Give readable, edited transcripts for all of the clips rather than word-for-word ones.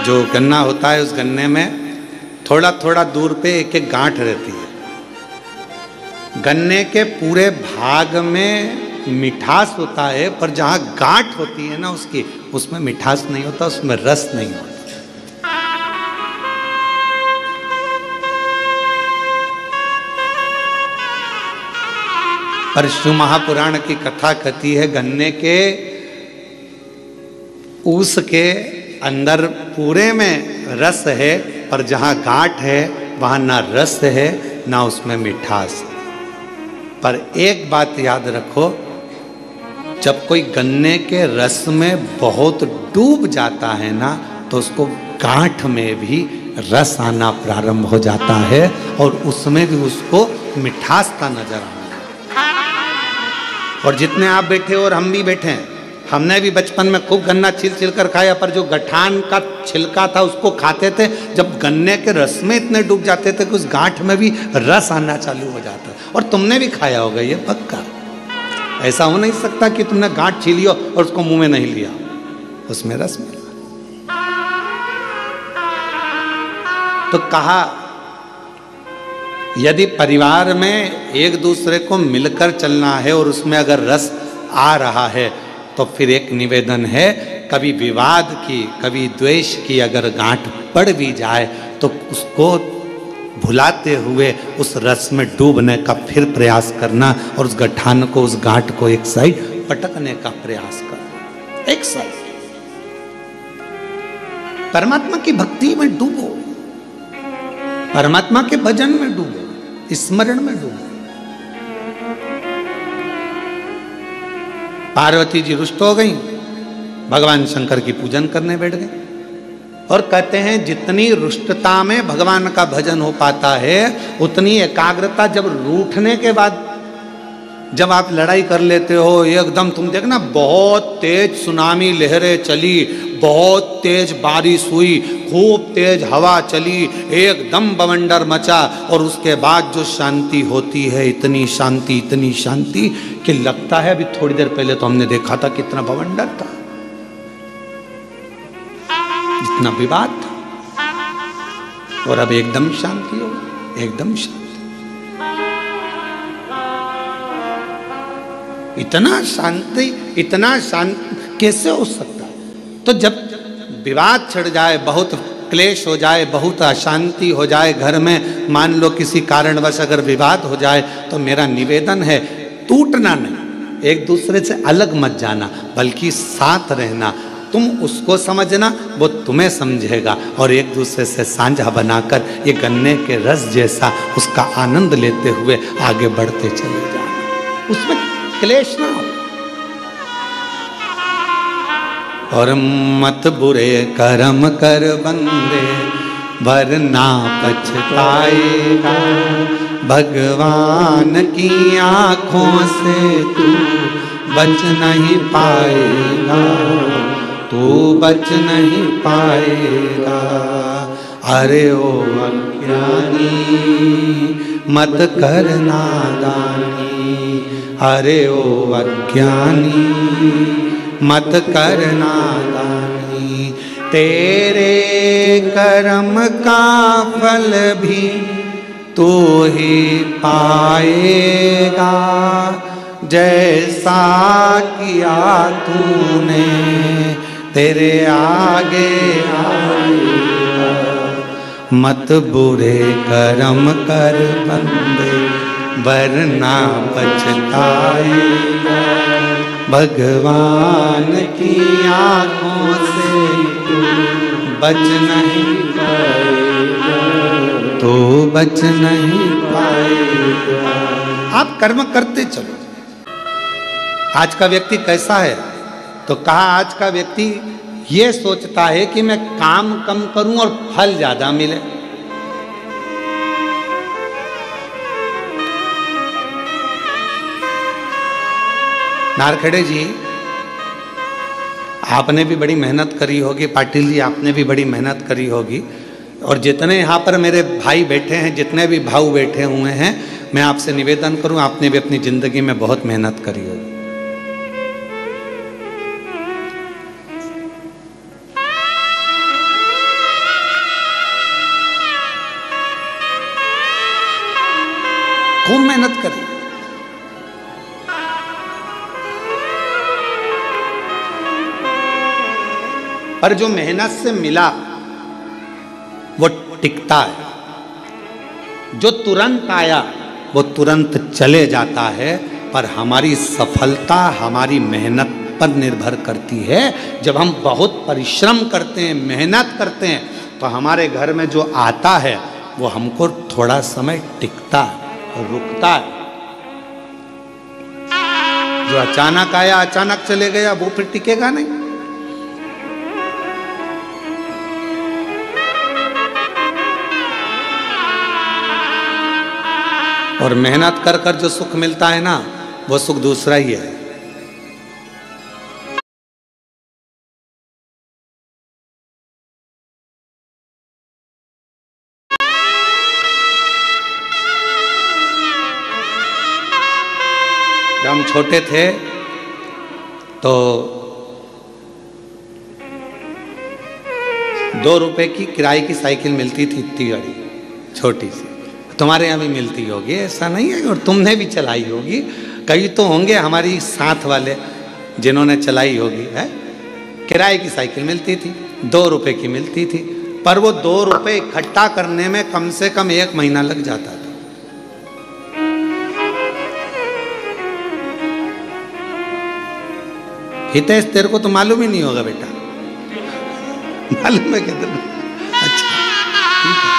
जो गन्ना होता है उस गन्ने में थोड़ा थोड़ा दूर पे एक एक गांठ रहती है। गन्ने के पूरे भाग में मिठास होता है, पर जहाँ गांठ होती है ना उसकी, उसमें मिठास नहीं होता, उसमें रस नहीं होता। पर शिव महापुराण की कथा कहती है गन्ने के ऊस के अंदर पूरे में रस है, पर जहाँ गांठ है वहाँ ना रस है ना उसमें मिठास। पर एक बात याद रखो, जब कोई गन्ने के रस में बहुत डूब जाता है ना, तो उसको गांठ में भी रस आना प्रारंभ हो जाता है और उसमें भी उसको मिठास का नजर आना। और जितने आप बैठे और हम भी बैठे हैं, हमने भी बचपन में खूब गन्ना छिल छिल कर खाया, पर जो गठान का छिलका था उसको खाते थे, जब गन्ने के रस में इतने डूब जाते थे कि उस गांठ में भी रस आना चालू हो जाता है। और तुमने भी खाया होगा ये पक्का। ऐसा हो नहीं सकता कि तुमने गांठ छीली हो और उसको मुंह में नहीं लिया, उसमें रस मिला। तो कहा यदि परिवार में एक दूसरे को मिलकर चलना है और उसमें अगर रस आ रहा है, तो फिर एक निवेदन है, कभी विवाद की कभी द्वेष की अगर गांठ पड़ भी जाए तो उसको भुलाते हुए उस रस में डूबने का फिर प्रयास करना और उस गठान को, उस गांठ को एक साइड पटकने का प्रयास करना। एक साइड परमात्मा की भक्ति में डूबो, परमात्मा के भजन में डूबो, स्मरण में डूबो। पार्वती जी रुष्ट हो गई, भगवान शंकर की पूजन करने बैठ गए और कहते हैं जितनी रुष्टता में भगवान का भजन हो पाता है, उतनी एकाग्रता जब रूठने के बाद जब आप लड़ाई कर लेते हो, एकदम तुम देखना बहुत तेज सुनामी लहरें चली, बहुत तेज बारिश हुई, खूब तेज हवा चली, एकदम बवंडर मचा, और उसके बाद जो शांति होती है, इतनी शांति कि लगता है अभी थोड़ी देर पहले तो हमने देखा था कितना बवंडर था, इतना विवाद था, और अब एकदम शांति हो, एकदम शांति। इतना शांत कैसे हो सकता है? तो जब विवाद छिड़ जाए, बहुत क्लेश हो जाए, बहुत अशांति हो जाए घर में, मान लो किसी कारणवश अगर विवाद हो जाए, तो मेरा निवेदन है टूटना नहीं, एक दूसरे से अलग मत जाना, बल्कि साथ रहना। तुम उसको समझना, वो तुम्हें समझेगा, और एक दूसरे से साझा बनाकर ये गन्ने के रस जैसा उसका आनंद लेते हुए आगे बढ़ते चले जाना, उसमें क्लेश ना हो। और मत बुरे कर्म कर बंदे, वरना पछताएगा, भगवान की आंखों से तू बच नहीं पाएगा, तू बच नहीं पाएगा। अरे ओ अज्ञानी मत कर नादानी, अरे ओ अज्ञानी मत कर नादानी, तेरे कर्म का फल भी तू ही पाएगा, जैसा किया तूने तेरे आगे आएगा। मत बुरे कर्म कर बंदे, वरना पछताएगा, भगवान की आंखों से तू बच नहीं पाएगा, तो बच नहीं पाएगा। आप कर्म करते चलो। आज का व्यक्ति कैसा है? तो कहा आज का व्यक्ति ये सोचता है कि मैं काम कम करूं और फल ज्यादा मिले। नारखेड़े जी, आपने भी बड़ी मेहनत करी होगी, पाटिल जी आपने भी बड़ी मेहनत करी होगी, और जितने यहाँ पर मेरे भाई बैठे हैं, जितने भी भाऊ बैठे हुए हैं, मैं आपसे निवेदन करूं, आपने भी अपनी जिंदगी में बहुत मेहनत करी होगी। मेहनत करी। पर जो मेहनत से मिला वो टिकता है, जो तुरंत आया वो तुरंत चले जाता है। पर हमारी सफलता हमारी मेहनत पर निर्भर करती है। जब हम बहुत परिश्रम करते हैं, मेहनत करते हैं, तो हमारे घर में जो आता है वो हमको थोड़ा समय टिकता है, रुकता है। जो अचानक आया अचानक चले गया वो फिर टिकेगा नहीं। और मेहनत कर कर जो सुख मिलता है ना, वो सुख दूसरा ही है। जब हम छोटे थे तो 2 रुपए की किराए की साइकिल मिलती थी, इतनी बड़ी छोटी सी। तुम्हारे यहाँ भी मिलती होगी, ऐसा नहीं है, और तुमने भी चलाई होगी। कई तो होंगे हमारी साथ वाले जिन्होंने चलाई होगी। है, किराए की साइकिल मिलती थी, 2 रुपए की मिलती थी, पर वो 2 रुपए इकट्ठा करने में कम से कम 1 महीना लग जाता था। हितेश, तेरे को तो मालूम ही नहीं होगा बेटा। मालूम है कितना? अच्छा, ठीक है।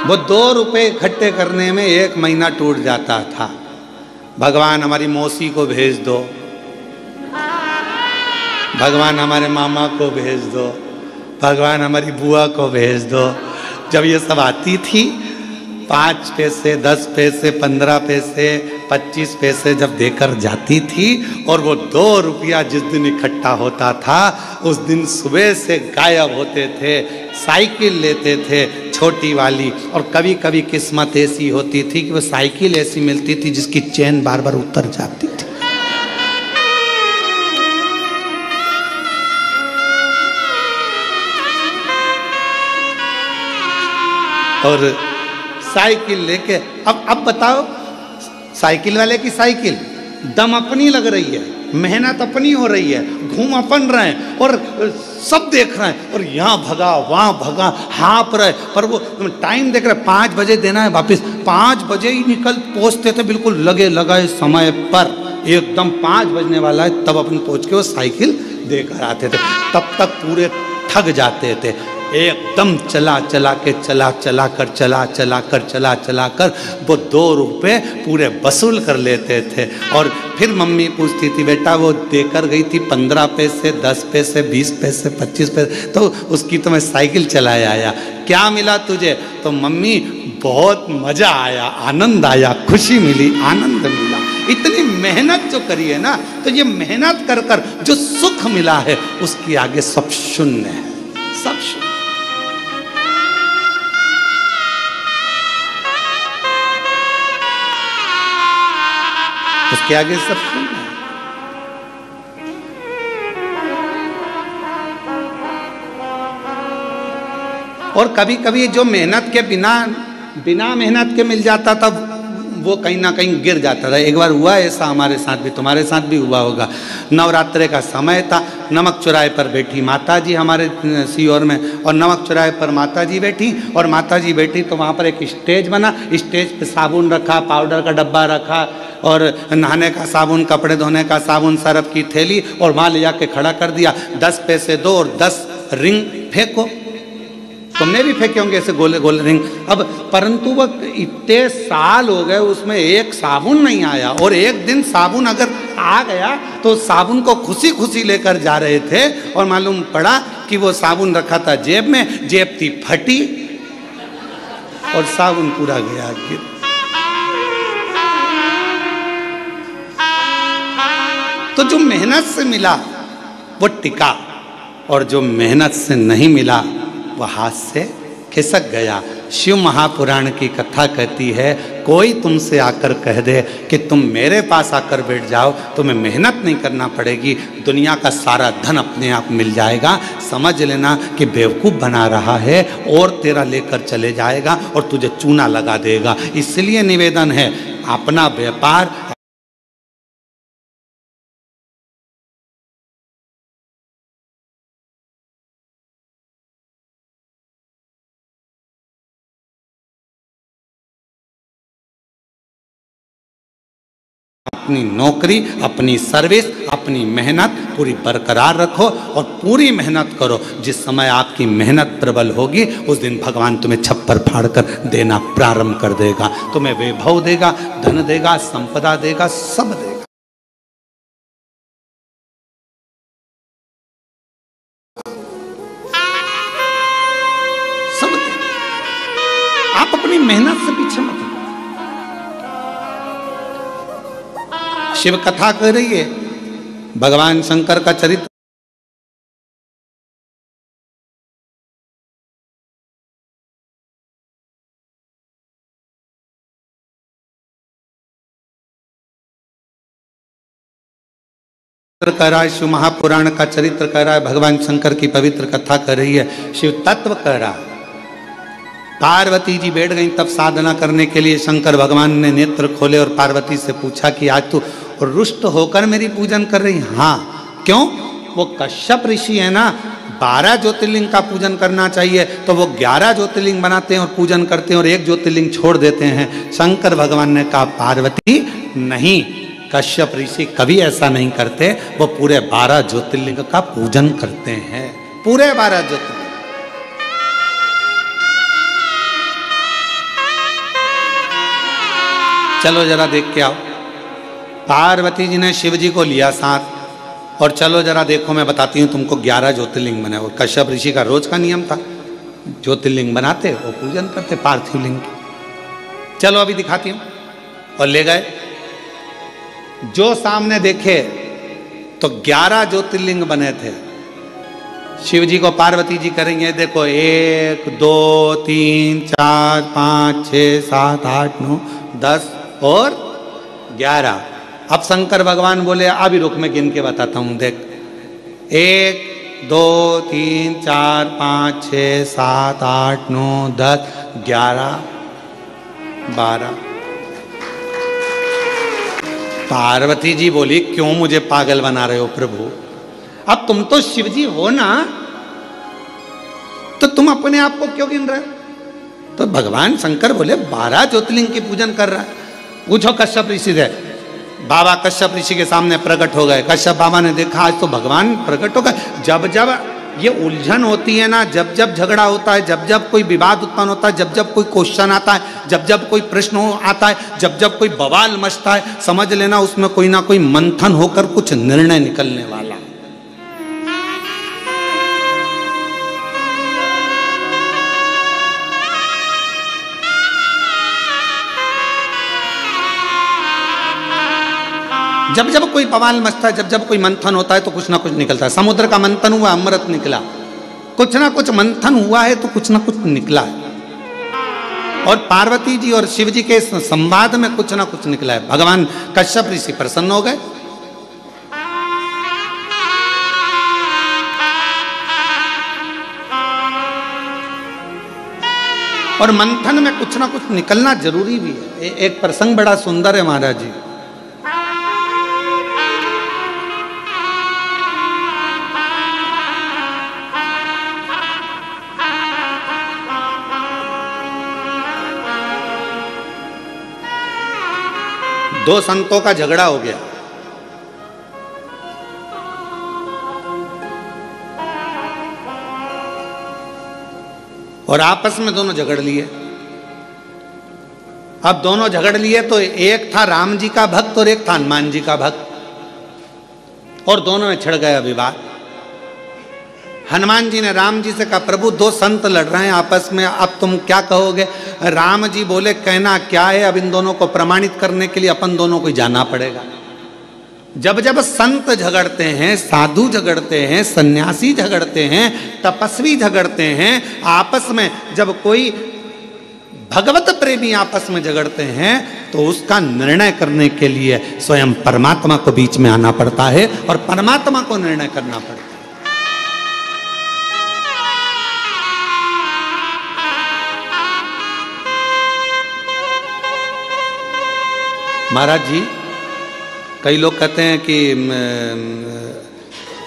वो 2 रुपए इकट्ठे करने में 1 महीना टूट जाता था। भगवान हमारी मौसी को भेज दो, भगवान हमारे मामा को भेज दो, भगवान हमारी बुआ को भेज दो। जब ये सब आती थी, 5 पैसे, 10 पैसे, 15 पैसे, 25 पैसे जब देकर जाती थी, और वो 2 रुपया जिस दिन इकट्ठा होता था उस दिन सुबह से गायब होते थे। साइकिल लेते थे छोटी वाली, और कभी कभी किस्मत ऐसी होती थी कि वो साइकिल ऐसी मिलती थी जिसकी चेन बार बार उतर जाती थी। और साइकिल लेके अब बताओ, साइकिल वाले की साइकिल दम अपनी लग रही है, मेहनत अपनी हो रही है, घूम अपन रहे हैं और सब देख रहे हैं, और यहाँ भगा वहाँ भगा, हाँप रहे, पर वो टाइम देख रहे, 5 बजे देना है वापस। 5 बजे ही निकल पहुँचते थे, बिल्कुल लगे लगाए समय पर, एकदम 5 बजने वाला है तब अपन पहुँच के वो साइकिल देकर आते थे। तब तक पूरे थक जाते थे, एकदम चला कर वो 2 रुपए पूरे वसूल कर लेते थे। और फिर मम्मी पूछती थी, बेटा वो देकर गई थी 15 पैसे, 10 पैसे, 20 पैसे, 25 पैसे, तो उसकी तो मैं साइकिल चलाया आया, क्या मिला तुझे? तो मम्मी बहुत मजा आया, आनंद आया, खुशी मिली, आनंद मिला। इतनी मेहनत जो करी है ना, तो ये मेहनत कर कर जो सुख मिला है उसके आगे सब शून्य है, सब शून्य। उसके आगे सब शून्य है। और कभी कभी जो मेहनत के बिना मेहनत के मिल जाता था वो कहीं ना कहीं गिर जाता था। एक बार हुआ ऐसा हमारे साथ भी, तुम्हारे साथ भी हुआ होगा। नवरात्रे का समय था, नमक चौराहे पर बैठी माता जी हमारे सीहोर में, और नमक चौराहे पर माता जी बैठी, और माता जी बैठी तो वहाँ पर एक स्टेज बना, स्टेज पे साबुन रखा, पाउडर का डब्बा रखा, और नहाने का साबुन, कपड़े धोने का साबुन, सरफ की थैली, और वहाँ ले जाके खड़ा कर दिया। 10 पैसे दो और 10 रिंग फेंको। तुमने भी फेंके होंगे ऐसे गोले गोले रिंग। अब परंतु वो इतने साल हो गए उसमें एक साबुन नहीं आया, और एक दिन साबुन अगर आ गया तो साबुन को खुशी खुशी लेकर जा रहे थे, और मालूम पड़ा कि वो साबुन रखा था जेब में, जेब थी फटी और साबुन पूरा गया गिर। तो जो मेहनत से मिला वो टिका, और जो मेहनत से नहीं मिला वह हाथ से खिसक गया। शिव महापुराण की कथा कहती है, कोई तुमसे आकर कह दे कि तुम मेरे पास आकर बैठ जाओ, तुम्हें मेहनत नहीं करना पड़ेगी, दुनिया का सारा धन अपने आप मिल जाएगा, समझ लेना कि बेवकूफ़ बना रहा है और तेरा लेकर चले जाएगा और तुझे चूना लगा देगा। इसलिए निवेदन है, अपना व्यापार अपनी नौकरी, अपनी सर्विस, अपनी मेहनत पूरी बरकरार रखो और पूरी मेहनत करो। जिस समय आपकी मेहनत प्रबल होगी उस दिन भगवान तुम्हें छप्पर फाड़ कर देना प्रारंभ कर देगा, तुम्हें वैभव देगा, धन देगा, संपदा देगा, सब देगा। सब देगा। आप अपनी मेहनत से पीछे मत। शिव कथा कर रही है, भगवान शंकर का चरित्र कर रहा है, शिव महापुराण का चरित्र कर रहा है, भगवान शंकर की पवित्र कथा कर रही है, शिव तत्व कर रहा है। पार्वती जी बैठ गई तब साधना करने के लिए। शंकर भगवान ने नेत्र खोले और पार्वती से पूछा कि आज तू रुष्ट होकर मेरी पूजन कर रही? हाँ। क्यों? वो कश्यप ऋषि है ना, 12 ज्योतिर्लिंग का पूजन करना चाहिए, तो वो 11 ज्योतिर्लिंग बनाते हैं और पूजन करते हैं और एक ज्योतिर्लिंग छोड़ देते हैं। शंकर भगवान ने कहा, पार्वती नहीं, कश्यप ऋषि कभी ऐसा नहीं करते, वो पूरे 12 ज्योतिर्लिंग का पूजन करते हैं, पूरे 12 ज्योतिर्लिंग। चलो जरा देख के आओ। पार्वती जी ने शिव जी को लिया साथ और चलो जरा देखो, मैं बताती हूँ तुमको 11 ज्योतिर्लिंग बने। और कश्यप ऋषि का रोज का नियम था, ज्योतिर्लिंग बनाते और पूजन करते पार्थिव लिंग की। चलो अभी दिखाती हूँ। और ले गए, जो सामने देखे तो 11 ज्योतिर्लिंग बने थे। शिव जी को पार्वती जी करेंगे, देखो 1 2 3 4 5 6 7 8 9 10 और 11। अब शंकर भगवान बोले, अभी रुक मैं गिन के बताता हूं, देख 1 2 3 4 5 6 7 8 9 10 11 12। पार्वती जी बोली, क्यों मुझे पागल बना रहे हो प्रभु? अब तुम तो शिव जी हो ना, तो तुम अपने आप को क्यों गिन रहे हो? तो भगवान शंकर बोले, 12 ज्योतिर्लिंग की पूजन कर रहा है। पूछो कश्यप ऋषि से। बाबा कश्यप ऋषि के सामने प्रकट हो गए। कश्यप बाबा ने देखा, आज तो भगवान प्रकट हो गए। जब जब ये उलझन होती है ना, जब जब झगड़ा होता है, जब जब कोई विवाद उत्पन्न होता है, जब जब कोई क्वेश्चन आता है, जब जब कोई प्रश्न आता है, जब जब कोई बवाल मचता है, समझ लेना उसमें कोई ना कोई मंथन होकर कुछ निर्णय निकलने वाला। जब जब कोई बवाल मचता है, जब जब कोई मंथन होता है तो कुछ ना कुछ निकलता है। समुद्र का मंथन हुआ, अमृत निकला। कुछ ना कुछ मंथन हुआ है तो कुछ ना कुछ निकला है। और पार्वती जी और शिव जी के संवाद में कुछ ना कुछ निकला है। भगवान कश्यप ऋषि प्रसन्न हो गए। और मंथन में कुछ ना कुछ निकलना जरूरी भी है। एक प्रसंग बड़ा सुंदर है महाराज जी। दो संतों का झगड़ा हो गया। और आपस में दोनों झगड़ लिए। अब दोनों झगड़ लिए तो एक था राम जी का भक्त और एक था हनुमान जी का भक्त। और दोनों में छिड़ गया विवाद। हनुमान जी ने राम जी से कहा, प्रभु दो संत लड़ रहे हैं आपस में, अब तुम क्या कहोगे? राम जी बोले, कहना क्या है, अब इन दोनों को प्रमाणित करने के लिए अपन दोनों को जाना पड़ेगा। जब जब संत झगड़ते हैं, साधु झगड़ते हैं, सन्यासी झगड़ते हैं, तपस्वी झगड़ते हैं, आपस में जब कोई भगवत प्रेमी आपस में झगड़ते हैं तो उसका निर्णय करने के लिए स्वयं परमात्मा को बीच में आना पड़ता है और परमात्मा को निर्णय करना पड़ता है। महाराज जी, कई लोग कहते हैं कि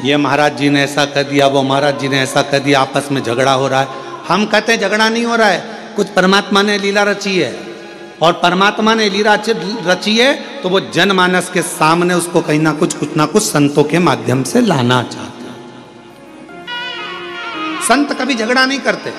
ये महाराज जी ने ऐसा कर दिया, वो महाराज जी ने ऐसा कर दिया, आपस में झगड़ा हो रहा है। हम कहते हैं झगड़ा नहीं हो रहा है, कुछ परमात्मा ने लीला रची है और परमात्मा ने लीला रची है तो वो जनमानस के सामने उसको कहीं ना कुछ संतों के माध्यम से लाना चाहते हैं। संत कभी झगड़ा नहीं करते,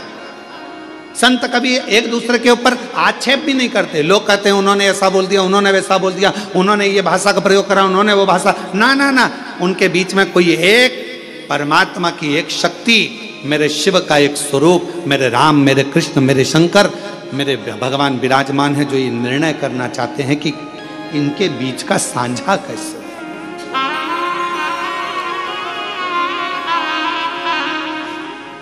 संत कभी एक दूसरे के ऊपर आक्षेप भी नहीं करते। लोग कहते हैं उन्होंने ऐसा बोल दिया, उन्होंने वैसा बोल दिया, उन्होंने ये भाषा का प्रयोग करा, उन्होंने वो भाषा, ना ना ना, उनके बीच में कोई एक परमात्मा की एक शक्ति, मेरे शिव का एक स्वरूप, मेरे राम, मेरे कृष्ण, मेरे शंकर, मेरे भगवान विराजमान है, जो ये निर्णय करना चाहते हैं कि इनके बीच का साझा कैसे।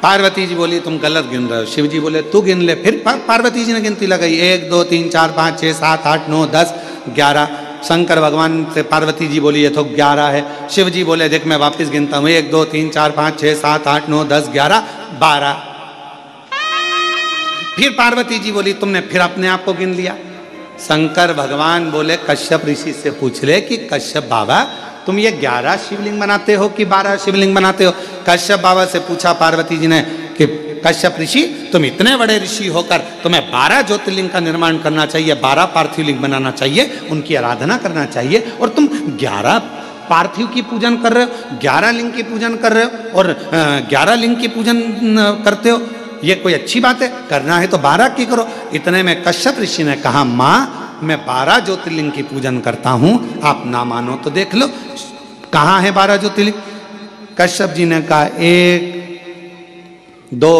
पार्वती जी बोली तुम गलत गिन रहे हो, शिव जी बोले तू गिन ले। फिर पार्वती जी ने गिनती लगाई, 1 2 3 4 5 6 7 8 9 10 11। शंकर भगवान से पार्वती जी बोली ये तो 11 है। शिव जी बोले देख मैं वापस गिनता हूँ, 1 2 3 4 5 6 7 8 9 10 11 12। फिर पार्वती जी बोली तुमने फिर अपने आप को गिन लिया। शंकर भगवान बोले कश्यप ऋषि से पूछ ले कि कश्यप बाबा तुम ये 11 शिवलिंग बनाते हो कि 12 शिवलिंग बनाते हो। कश्यप बाबा से पूछा पार्वती जी ने कि कश्यप ऋषि तुम इतने बड़े ऋषि होकर तुम्हें 12 ज्योतिर्लिंग का निर्माण करना चाहिए, 12 पार्थिव लिंग बनाना चाहिए, उनकी आराधना करना चाहिए, और तुम 11 पार्थिव की पूजन कर रहे हो, 11 लिंग की पूजन कर रहे हो और 11 लिंग की पूजन करते हो, ये कोई अच्छी बात है? करना है तो 12 की करो। इतने में कश्यप ऋषि ने कहा माँ मैं 12 ज्योतिर्लिंग की पूजन करता हूं, आप ना मानो तो देख लो कहाँ है 12 ज्योतिर्लिंग। कश्यप जी ने कहा 1 2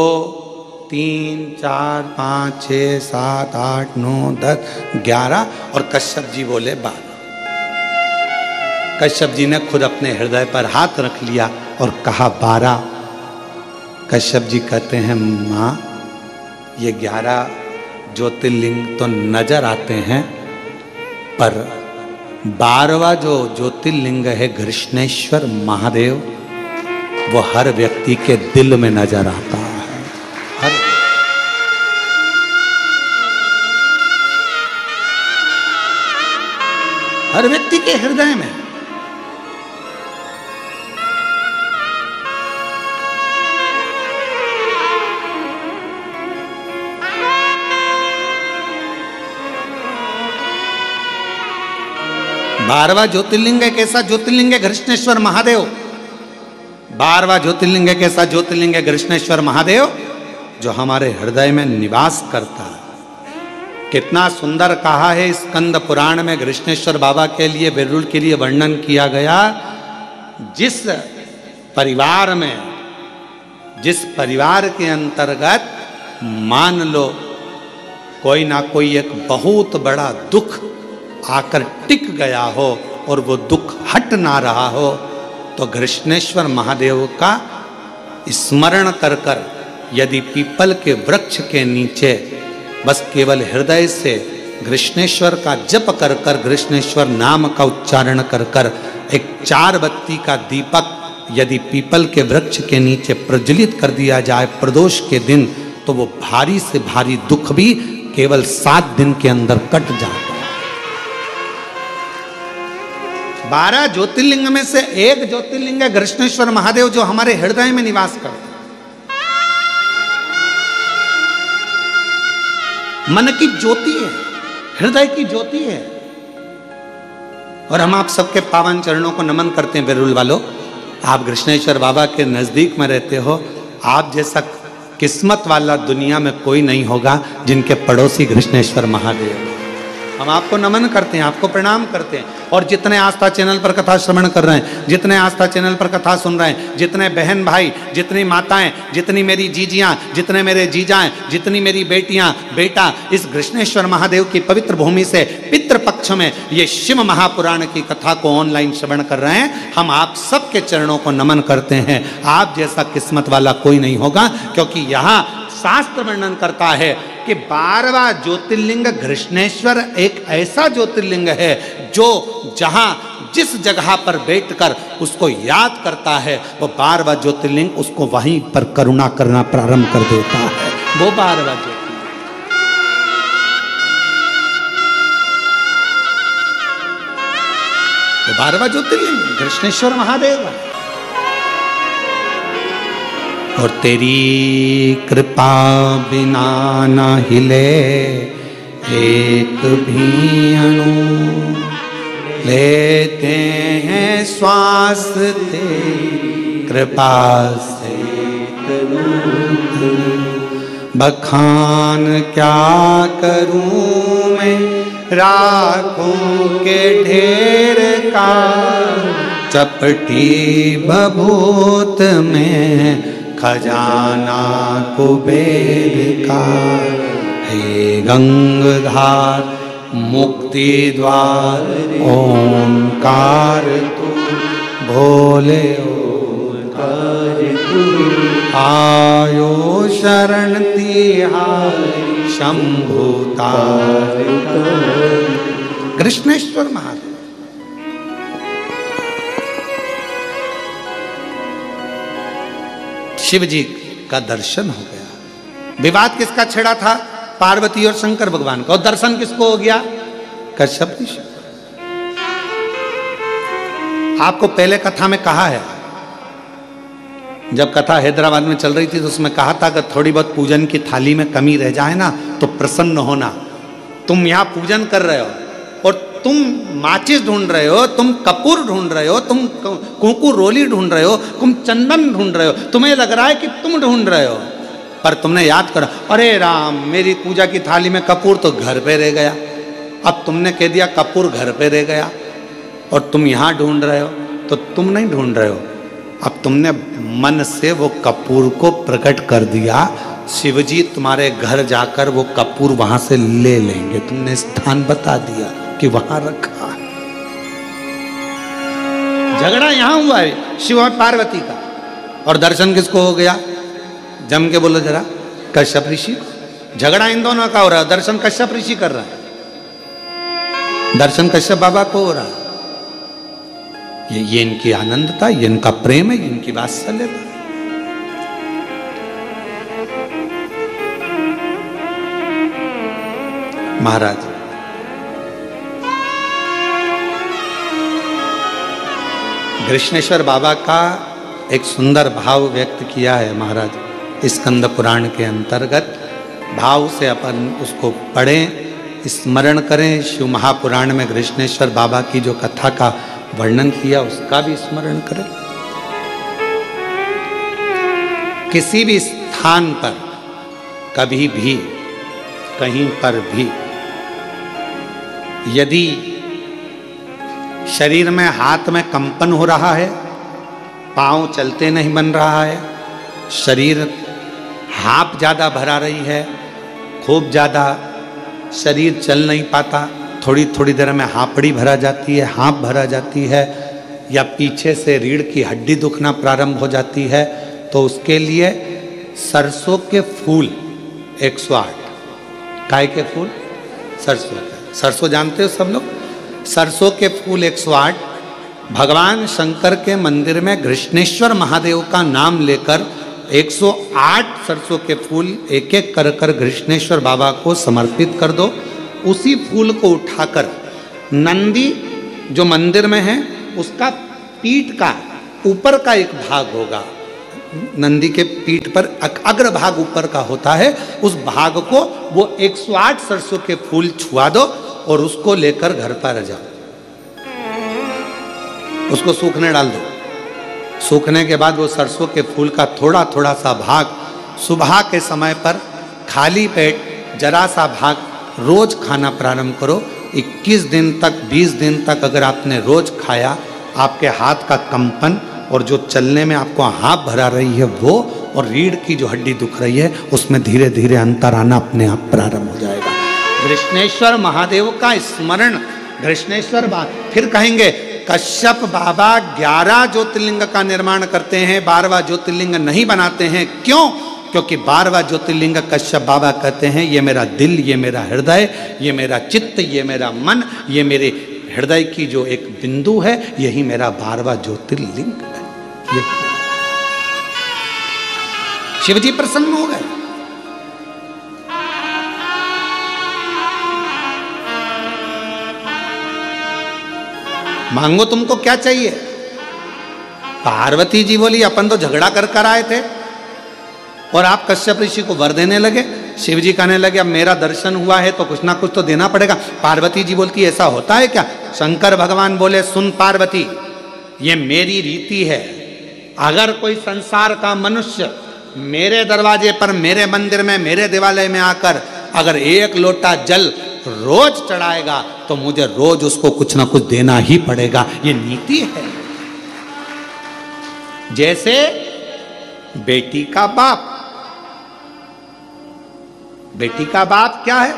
3 4 5 6 7 8 9 10 11 और कश्यप जी बोले 12। कश्यप जी ने खुद अपने हृदय पर हाथ रख लिया और कहा 12। कश्यप जी कहते हैं माँ ये 11 ज्योतिर्लिंग तो नजर आते हैं, पर 12वां जो ज्योतिर्लिंग है घृष्णेश्वर महादेव, वो हर व्यक्ति के दिल में नजर आता है। हर व्यक्ति के हृदय में। बारहवां ज्योतिर्लिंग एक ऐसा ज्योतिर्लिंग है घृष्णेश्वर महादेव। 12वां ज्योतिर्लिंग एक ऐसा ज्योतिर्लिंग है घृष्णेश्वर महादेव जो हमारे हृदय में निवास करता है। कितना सुंदर कहा है स्कंद पुराण में घृष्णेश्वर बाबा के लिए, बिरुल के लिए वर्णन किया गया। जिस परिवार के अंतर्गत मान लो कोई ना कोई एक बहुत बड़ा दुख आकर टिक गया हो और वो दुख हट ना रहा हो, तो घृष्णेश्वर महादेव का स्मरण कर कर यदि पीपल के वृक्ष के नीचे बस केवल हृदय से घृष्णेश्वर का जप कर कर, घृष्णेश्वर नाम का उच्चारण कर कर एक 4 बत्ती का दीपक यदि पीपल के वृक्ष के नीचे प्रज्वलित कर दिया जाए प्रदोष के दिन, तो वो भारी से भारी दुख भी केवल 7 दिन के अंदर कट जाता है। 12 ज्योतिर्लिंग में से एक ज्योतिर्लिंग है घृष्णेश्वर महादेव जो हमारे हृदय में निवास करते हैं। मन की ज्योति है, हृदय की ज्योति है। और हम आप सबके पावन चरणों को नमन करते हैं। बिरुल वालों, आप घृष्णेश्वर बाबा के नजदीक में रहते हो। आप जैसा किस्मत वाला दुनिया में कोई नहीं होगा जिनके पड़ोसी घृष्णेश्वर महादेव। हम आपको नमन करते हैं, आपको प्रणाम करते हैं। और जितने आस्था चैनल पर कथा श्रवण कर रहे हैं, जितने आस्था चैनल पर कथा सुन रहे हैं, जितने बहन भाई, जितनी माताएं, जितनी मेरी जीजियां, जितने मेरे जीजाएं, जितनी मेरी बेटियां बेटा इस घृष्णेश्वर महादेव की पवित्र भूमि से पितृपक्ष में ये शिव महापुराण की कथा को ऑनलाइन श्रवण कर रहे हैं, हम आप सबके चरणों को नमन करते हैं। आप जैसा किस्मत वाला कोई नहीं होगा, क्योंकि यहाँ शास्त्र वर्णन करता है कि 12वां ज्योतिर्लिंग घृष्णेश्वर एक ऐसा ज्योतिर्लिंग है जो जहां जिस जगह पर बैठकर उसको याद करता है वो 12वां ज्योतिर्लिंग उसको वहीं पर करुणा करना प्रारंभ कर देता है। वो 12वां ज्योतिर्लिंग, वो 12वां ज्योतिर्लिंग घृष्णेश्वर महादेव है। और तेरी कृपा बिना न हिले एक भी अणु, लेते हैं श्वास तेरी कृपा से बखान क्या करूं मैं राखों के ढेर का, चपटी बभूत में खजाना कुबेर का। हे गंगाधार मुक्ति द्वार ओंकार तू, भोले ओंकार तू, आयो शरण तिहारी शंभुतार। कृष्णेश्वर महादेव शिव जी का दर्शन हो गया। विवाद किसका छिड़ा था? पार्वती और शंकर भगवान का। और दर्शन किसको हो गया? कश्यप ऋषि। आपको पहले कथा में कहा है, जब कथा हैदराबाद में चल रही थी तो उसमें कहा था कि थोड़ी बहुत पूजन की थाली में कमी रह जाए ना तो प्रसन्न होना। तुम यहां पूजन कर रहे हो और तुम माचिस ढूंढ रहे हो, तुम कपूर ढूंढ रहे हो, तुम कुंकू रोली ढूंढ रहे हो, तुम चंदन ढूंढ रहे हो, तुम्हें लग रहा है कि तुम ढूंढ रहे हो, पर तुमने याद करा अरे राम मेरी पूजा की थाली में कपूर तो घर पे रह गया। अब तुमने कह दिया कपूर घर पे रह गया और तुम यहां ढूंढ रहे हो, तो तुम नहीं ढूंढ रहे हो, अब तुमने मन से वो कपूर को प्रकट कर दिया। शिवजी तुम्हारे घर जाकर वो कपूर वहां से ले लेंगे। तुमने स्थान बता दिया कि वहां रखा है। झगड़ा यहां हुआ है शिव और पार्वती का, और दर्शन किसको हो गया? जम के बोलो जरा, कश्यप ऋषि। झगड़ा इन दोनों का हो रहा है, दर्शन कश्यप ऋषि कर रहा है, दर्शन कश्यप बाबा को हो रहा है। ये इनकी आनंदता, ये इनका प्रेम है, इनकी वात्सल्यता। महाराज कृष्णेश्वर बाबा का एक सुंदर भाव व्यक्त किया है महाराज स्कंद पुराण के अंतर्गत। भाव से अपन उसको पढ़ें, स्मरण करें। शिव महापुराण में कृष्णेश्वर बाबा की जो कथा का वर्णन किया उसका भी स्मरण करें। किसी भी स्थान पर कभी भी कहीं पर भी यदि शरीर में हाथ में कंपन हो रहा है, पांव चलते नहीं बन रहा है, शरीर हाफ ज़्यादा भरा रही है, खूब ज़्यादा शरीर चल नहीं पाता, थोड़ी थोड़ी देर में हापड़ी भरा जाती है, हाँप भरा जाती है, या पीछे से रीढ़ की हड्डी दुखना प्रारंभ हो जाती है, तो उसके लिए सरसों के फूल 108। काय के फूल? सरसों के। सरसों जानते हो सब लोग? सरसों के फूल 108 भगवान शंकर के मंदिर में कृष्णेश्वर महादेव का नाम लेकर 108 सरसों के फूल एक एक कर कर कृष्णेश्वर बाबा को समर्पित कर दो। उसी फूल को उठाकर नंदी जो मंदिर में है उसका पीठ का ऊपर का एक भाग होगा, नंदी के पीठ पर अग्र भाग ऊपर का होता है, उस भाग को वो 108 सरसों के फूल छुआ दो और उसको लेकर घर पर जाओ, उसको सूखने डाल दो। सूखने के बाद वो सरसों के फूल का थोड़ा थोड़ा सा भाग सुबह के समय पर खाली पेट जरा सा भाग रोज खाना प्रारंभ करो। 21 दिन तक 20 दिन तक अगर आपने रोज खाया, आपके हाथ का कंपन और जो चलने में आपको हाथ भरा रही है वो, और रीढ़ की जो हड्डी दुख रही है उसमें धीरे धीरे अंतर आना अपने आप प्रारंभ हो जाएगा। कृष्णेश्वर महादेव का स्मरण, कृष्णेश्वर फिर कहेंगे कश्यप बाबा 11 ज्योतिर्लिंग का निर्माण करते हैं, 12वां ज्योतिर्लिंग नहीं बनाते हैं। क्यों? क्योंकि 12वां ज्योतिर्लिंग कश्यप बाबा कहते हैं ये मेरा दिल, ये मेरा हृदय, ये मेरा चित्त, ये मेरा मन, ये मेरे हृदय की जो एक बिंदु है, यही मेरा 12वां ज्योतिर्लिंग है। ये शिवजी प्रसन्न हो गए। मांगो तुमको क्या चाहिए। पार्वती जी बोली अपन तो झगड़ा कर आए थे और आप कश्यप ऋषि को वर देने लगे। शिव जी कहने लगे अब मेरा दर्शन हुआ है तो कुछ ना कुछ तो देना पड़ेगा। पार्वती जी बोलती ऐसा होता है क्या। शंकर भगवान बोले सुन पार्वती, ये मेरी रीति है। अगर कोई संसार का मनुष्य मेरे दरवाजे पर, मेरे मंदिर में, मेरे देवालय में आकर अगर एक लोटा जल रोज चढ़ाएगा तो मुझे रोज उसको कुछ ना कुछ देना ही पड़ेगा। ये नीति है। जैसे बेटी का बाप, बेटी का बाप क्या है।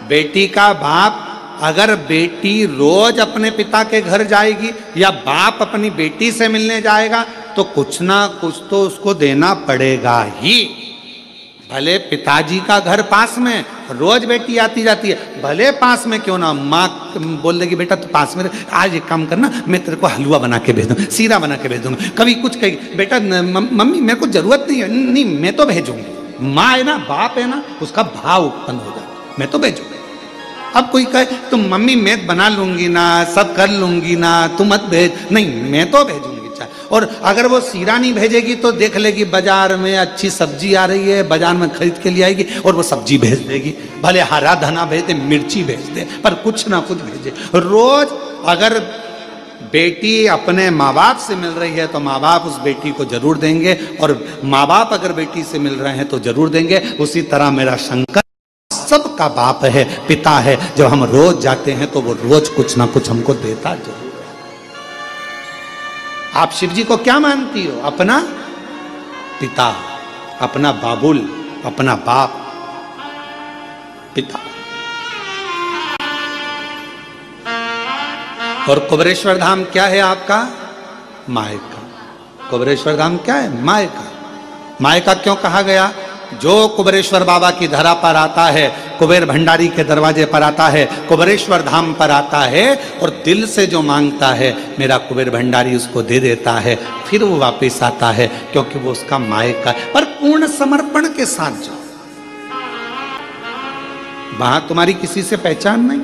बेटी का बाप अगर बेटी रोज अपने पिता के घर जाएगी या बाप अपनी बेटी से मिलने जाएगा तो कुछ ना कुछ तो उसको देना पड़ेगा ही। भले पिताजी का घर पास में, रोज बेटी आती जाती है, भले पास में क्यों ना, माँ बोल देगी बेटा तो पास में आज एक काम करना, मैं तेरे को हलवा बना के भेज दूंगा, सीरा बना के भेज दूंगा। कभी कुछ कहेगी बेटा मम्मी मेरे को जरूरत नहीं है, नहीं मैं तो भेजूंगी। माँ है ना, बाप है ना, उसका भाव उत्पन्न हो जाता, मैं तो भेजूंगी। अब कोई कहे तुम मम्मी मैं बना लूंगी ना, सब कर लूंगी ना, तुम मत भेज, नहीं मैं तो भेजूंगी। और अगर वो सीरा नहीं भेजेगी तो देख लेगी बाजार में अच्छी सब्जी आ रही है, बाजार में खरीद के लिए आएगी और वो सब्जी भेज देगी। भले हरा धना भेज दे, मिर्ची भेज दे, पर कुछ ना कुछ भेजे। रोज अगर बेटी अपने माँ बाप से मिल रही है तो माँ बाप उस बेटी को जरूर देंगे, और माँ बाप अगर बेटी से मिल रहे हैं तो जरूर देंगे। उसी तरह मेरा शंकर सबका बाप है, पिता है। जब हम रोज जाते हैं तो वो रोज कुछ ना कुछ हमको देता जरूर। आप शिव जी को क्या मानती हो। अपना पिता, अपना बाबुल, अपना बाप, पिता। और कुबेरेश्वर धाम क्या है आपका। मायका। कुबेरेश्वर धाम क्या है। मायका। मायका क्यों कहा गया। जो कुबेरेश्वर बाबा की धरा पर आता है, कुबेर भंडारी के दरवाजे पर आता है, कुबेरेश्वर धाम पर आता है और दिल से जो मांगता है मेरा कुबेर भंडारी उसको दे देता है, फिर वो वापस आता है, क्योंकि वो उसका मायका है। पर पूर्ण समर्पण के साथ जाओ, वहां तुम्हारी किसी से पहचान नहीं।